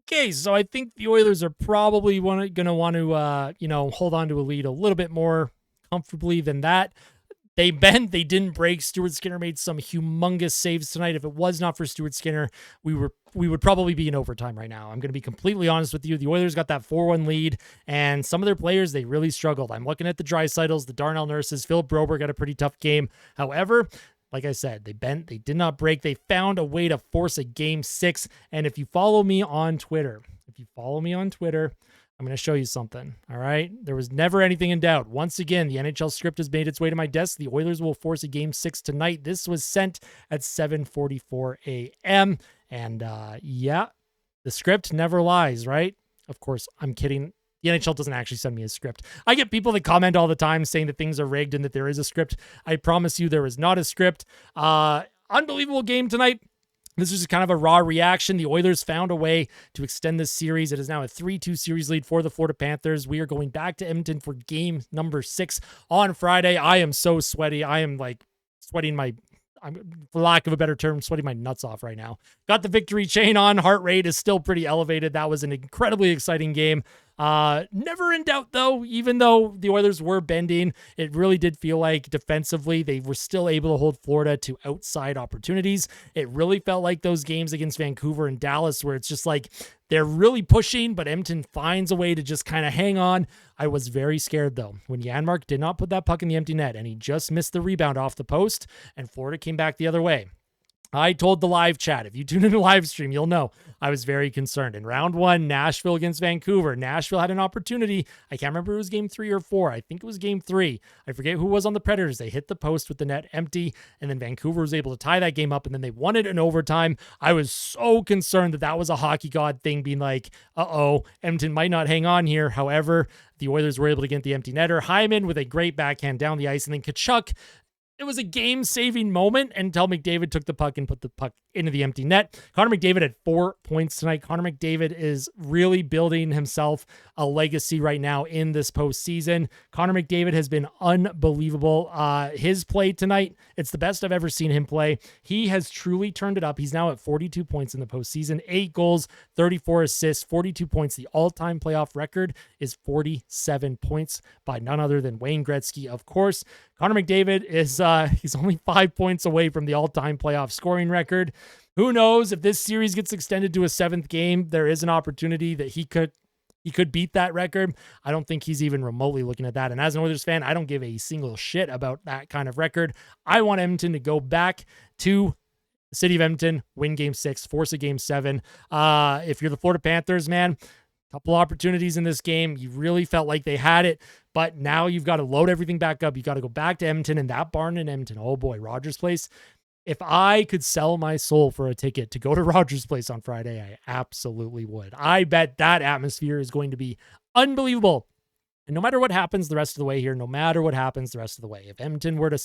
Okay, so I think the Oilers are probably going to want to, hold on to a lead a little bit more comfortably than that. They bent, they didn't break. Stuart Skinner made some humongous saves tonight. If it was not for Stuart Skinner, we would probably be in overtime right now. I'm going to be completely honest with you. The Oilers got that 4-1 lead, and some of their players, they really struggled. I'm looking at the Dreisaitl's, the Darnell Nurses. Philip Broberg got a pretty tough game. However, like I said, they bent, they did not break. They found a way to force a game 6. And if you follow me on Twitter, I'm going to show you something. All right. There was never anything in doubt. Once again, the NHL script has made its way to my desk. The Oilers will force a game 6 tonight. This was sent at 7:44 a.m. And the script never lies, right? Of course, I'm kidding. The NHL doesn't actually send me a script. I get people that comment all the time saying that things are rigged and that there is a script. I promise you there is not a script. Unbelievable game tonight. This is kind of a raw reaction. The Oilers found a way to extend this series. It is now a 3-2 series lead for the Florida Panthers. We are going back to Edmonton for game number 6 on Friday. I am so sweaty. I am like sweating for lack of a better term, sweating my nuts off right now. Got the victory chain on. Heart rate is still pretty elevated. That was an incredibly exciting game. Never in doubt, though, even though the Oilers were bending, it really did feel like defensively they were still able to hold Florida to outside opportunities. It really felt like those games against Vancouver and Dallas where it's just like they're really pushing, but Edmonton finds a way to just kind of hang on. I was very scared, though, when Janmark did not put that puck in the empty net and he just missed the rebound off the post and Florida came back the other way. I told the live chat, if you tune into live stream, you'll know I was very concerned. In round 1, Nashville against Vancouver. Nashville had an opportunity. I can't remember if it was game 3 or 4. I think it was game 3. I forget who was on the Predators. They hit the post with the net empty, and then Vancouver was able to tie that game up, and then they won it in overtime. I was so concerned that that was a hockey god thing, being like, Edmonton might not hang on here. However, the Oilers were able to get the empty netter. Hyman with a great backhand down the ice, and then Tkachuk. It was a game-saving moment until McDavid took the puck and put the puck into the empty net. Connor McDavid had 4 points tonight. Connor McDavid is really building himself a legacy right now in this postseason. Connor McDavid has been unbelievable. His play tonight, it's the best I've ever seen him play. He has truly turned it up. He's now at 42 points in the postseason, 8 goals, 34 assists, 42 points. The all-time playoff record is 47 points by none other than Wayne Gretzky, of course. Connor McDavid is he's only 5 points away from the all-time playoff scoring record. Who knows if this series gets extended to a 7th game, there is an opportunity that he could beat that record. I don't think he's even remotely looking at that. And as an Oilers fan, I don't give a single shit about that kind of record. I want Edmonton to go back to the city of Edmonton, win game 6, force a game 7. If you're the Florida Panthers, man, couple opportunities in this game. You really felt like they had it, but now you've got to load everything back up. You got to go back to Edmonton, and that barn in Edmonton. Oh boy, Rogers Place. If I could sell my soul for a ticket to go to Rogers Place on Friday, I absolutely would. I bet that atmosphere is going to be unbelievable. And no matter what happens the rest of the way here, if Edmonton were to,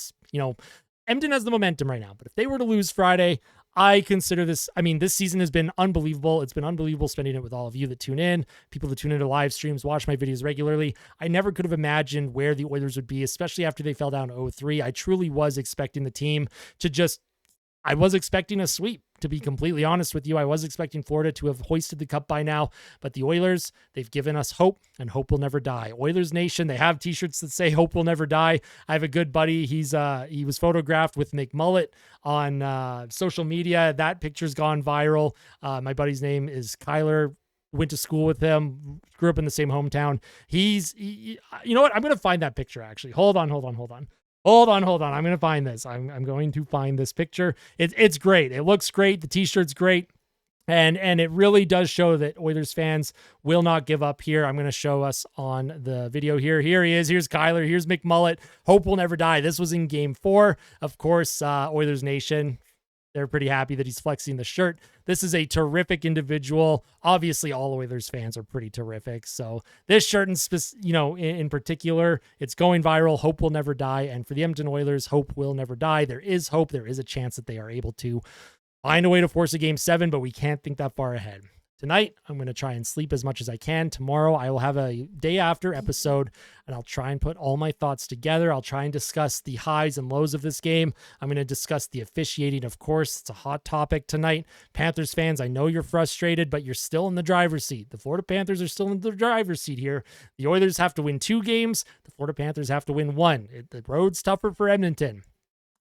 Edmonton has the momentum right now, but if they were to lose Friday, I consider this, this season has been unbelievable. It's been unbelievable spending it with all of you that tune in, people that tune into live streams, watch my videos regularly. I never could have imagined where the Oilers would be, especially after they fell down 0-3. I truly was expecting the team to I was expecting a sweep, to be completely honest with you. I was expecting Florida to have hoisted the cup by now, but the Oilers, they've given us hope, and hope will never die. Oilers Nation, they have t-shirts that say hope will never die. I have a good buddy. He was photographed with McMullet on social media. That picture's gone viral. My buddy's name is Kyler. Went to school with him, grew up in the same hometown. You know what? I'm going to find that picture, actually. Hold on. I'm going to find this. I'm going to find this picture. It's great. It looks great. The t-shirt's great. And it really does show that Oilers fans will not give up here. I'm going to show us on the video here. Here he is. Here's Kyler. Here's McMullet. Hope will never die. This was in game 4. Of course, Oilers Nation, they're pretty happy that he's flexing the shirt. This is a terrific individual. Obviously, all Oilers fans are pretty terrific. So this shirt, in particular, it's going viral. Hope will never die. And for the Edmonton Oilers, hope will never die. There is hope. There is a chance that they are able to find a way to force a game 7, but we can't think that far ahead. tonight. I'm going to try and sleep as much as I can. Tomorrow, I will have a day after episode, and I'll try and put all my thoughts together. I'll try and discuss the highs and lows of this game. I'm going to discuss the officiating, of course. It's a hot topic tonight. Panthers fans, I know you're frustrated, but you're still in the driver's seat. The Florida Panthers are still in the driver's seat here. The Oilers have to win 2 games. The Florida Panthers have to win 1. The road's tougher for Edmonton.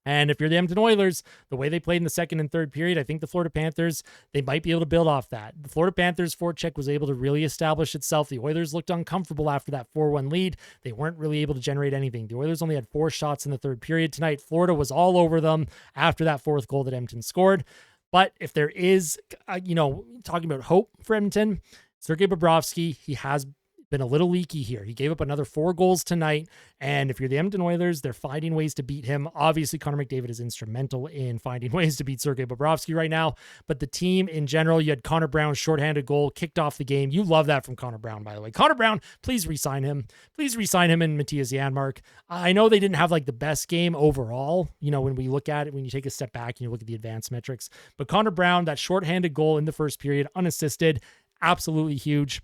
And if you're the Edmonton Oilers, the way they played in the second and third period, I think the Florida Panthers, they might be able to build off that. The Florida Panthers forecheck was able to really establish itself. The Oilers looked uncomfortable after that 4-1 lead. They weren't really able to generate anything. The Oilers only had 4 shots in the third period tonight. Florida was all over them after that 4th goal that Edmonton scored. But if there is, talking about hope for Edmonton, Sergei Bobrovsky, he has been a little leaky here. He gave up another 4 goals tonight. And if you're the Edmonton Oilers, they're finding ways to beat him. Obviously, Connor McDavid is instrumental in finding ways to beat Sergei Bobrovsky right now. But the team in general, you had Connor Brown's shorthanded goal, kicked off the game. You love that from Connor Brown, by the way. Connor Brown, please re-sign him. Please re-sign him and Matthias Janmark. I know they didn't have like the best game overall, when we look at it, when you take a step back and you look at the advanced metrics. But Connor Brown, that shorthanded goal in the first period, unassisted, absolutely huge.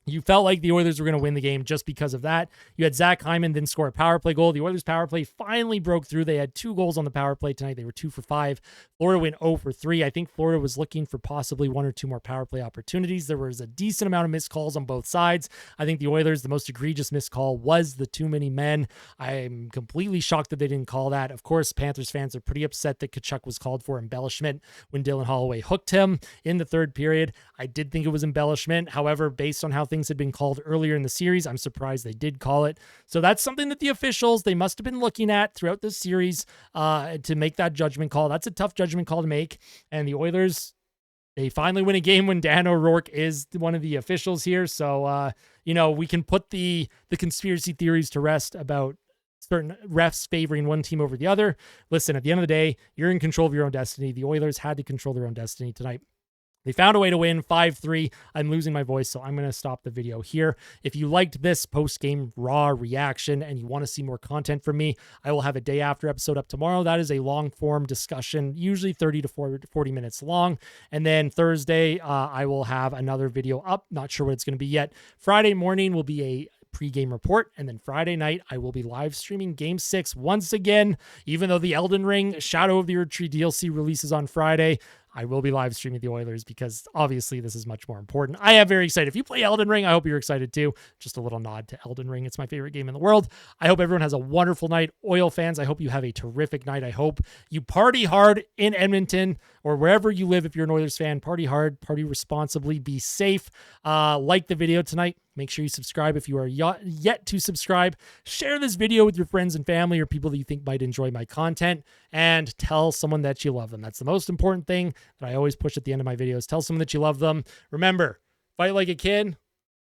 You felt like the Oilers were going to win the game just because of that. You had Zach Hyman then score a power play goal. The Oilers' power play finally broke through. They had 2 goals on the power play tonight. They were 2 for 5. Florida went 0 for 3. I think Florida was looking for possibly 1 or 2 more power play opportunities. There was a decent amount of missed calls on both sides. I think the Oilers, the most egregious missed call was the too many men. I'm completely shocked that they didn't call that. Of course, Panthers fans are pretty upset that Tkachuk was called for embellishment when Dylan Holloway hooked him in the third period. I did think it was embellishment. However, based on how things had been called earlier in the series, I'm surprised they did call it. So that's something that the officials, they must have been looking at throughout this series to make that judgment call. That's a tough judgment call to make. And the Oilers, they finally win a game when Dan O'Rourke is one of the officials here. So, we can put the conspiracy theories to rest about certain refs favoring one team over the other. Listen, at the end of the day, you're in control of your own destiny. The Oilers had to control their own destiny tonight. They found a way to win 5-3. I'm losing my voice, so I'm going to stop the video here. If you liked this post-game raw reaction and you want to see more content from me, I will have a day after episode up tomorrow. That is a long-form discussion, usually 30 to 40 minutes long. And then Thursday, I will have another video up. Not sure what it's going to be yet. Friday morning will be a pre-game report, and then Friday night I will be live streaming Game 6 once again. Even though the Elden Ring Shadow of the Erdtree DLC releases on Friday, I will be live streaming the Oilers because obviously this is much more important. I am very excited. If you play Elden Ring, I hope you're excited too. Just a little nod to Elden Ring. It's my favorite game in the world. I hope everyone has a wonderful night. Oil fans, I hope you have a terrific night. I hope you party hard in Edmonton or wherever you live. If you're an Oilers fan, party hard, party responsibly, be safe. Like the video tonight. Make sure you subscribe if you are yet to subscribe. Share this video with your friends and family or people that you think might enjoy my content, and tell someone that you love them. That's the most important thing that I always push at the end of my videos. Tell someone that you love them. Remember, fight like a kid,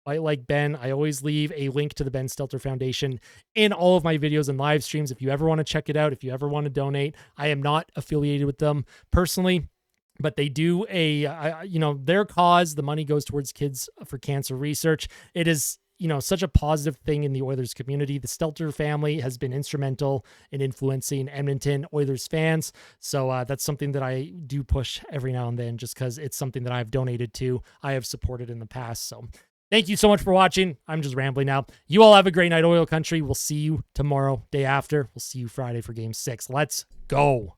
fight like Ben. I always leave a link to the Ben Stelter Foundation in all of my videos and live streams. If you ever want to check it out, if you ever want to donate, I am not affiliated with them personally, but they do their cause. The money goes towards Kids for Cancer research. It is, such a positive thing in the Oilers community. The Stelter family has been instrumental in influencing Edmonton Oilers fans. So that's something that I do push every now and then, just because it's something that I've donated to, I have supported in the past. So thank you so much for watching. I'm just rambling now. You all have a great night, Oil Country. We'll see you tomorrow, day after. We'll see you Friday for Game 6. Let's go.